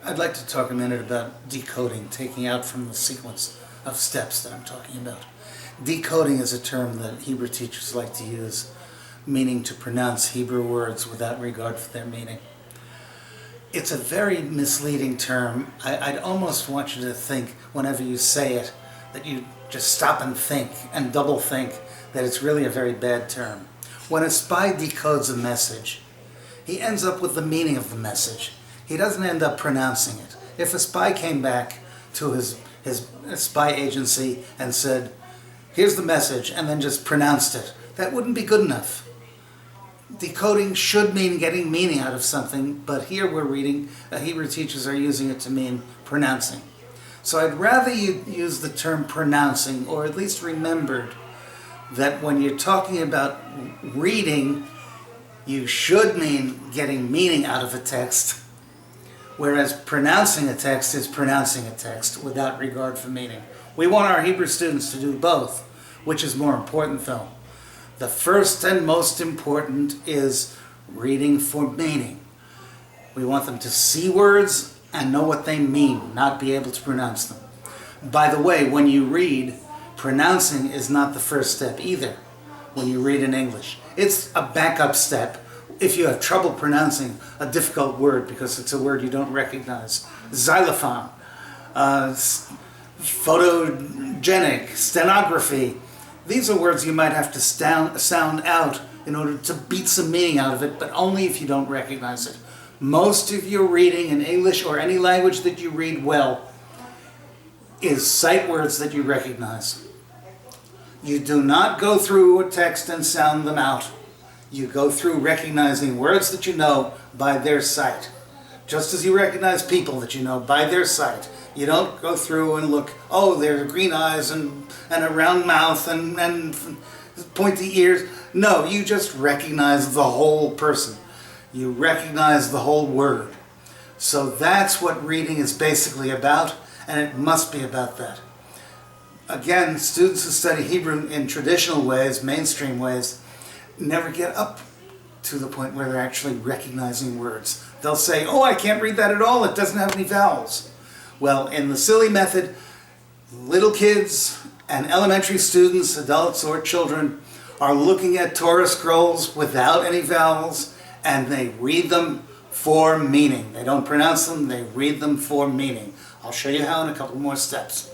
I'd like to talk a minute about decoding, taking out from the sequence of steps that I'm talking about. Decoding is a term that Hebrew teachers like to use, meaning to pronounce Hebrew words without regard for their meaning. It's a very misleading term. I'd almost want you to think, whenever you say it, that you just stop and think and double think that it's really a very bad term. When a spy decodes a message, he ends up with the meaning of the message. He doesn't end up pronouncing it. If a spy came back to his spy agency and said, "Here's the message," and then just pronounced it, that wouldn't be good enough. Decoding should mean getting meaning out of something, but here we're reading, Hebrew teachers are using it to mean pronouncing. So I'd rather you use the term pronouncing, or at least remembered that when you're talking about reading, you should mean getting meaning out of a text, whereas pronouncing a text is pronouncing a text without regard for meaning. We want our Hebrew students to do both. Which is more important though? The first and most important is reading for meaning. We want them to see words and know what they mean, not be able to pronounce them. By the way, when you read, pronouncing is not the first step either when you read in English. It's a backup step if you have trouble pronouncing a difficult word because it's a word you don't recognize. Xylophone, photogenic, stenography. These are words you might have to sound out in order to beat some meaning out of it, but only if you don't recognize it. Most of your reading in English or any language that you read well is sight words that you recognize. You do not go through a text and sound them out. You go through recognizing words that you know by their sight. Just as you recognize people that you know by their sight. You don't go through and look, oh, there's green eyes and a round mouth and pointy ears. No, you just recognize the whole person. You recognize the whole word. So that's what reading is basically about, and it must be about that. Again, students who study Hebrew in traditional ways, mainstream ways, never get up to the point where they're actually recognizing words. They'll say, oh, I can't read that at all, it doesn't have any vowels. Well, in the silly method, little kids and elementary students, adults or children, are looking at Torah scrolls without any vowels, and they read them for meaning. They don't pronounce them, they read them for meaning. I'll show you how in a couple more steps.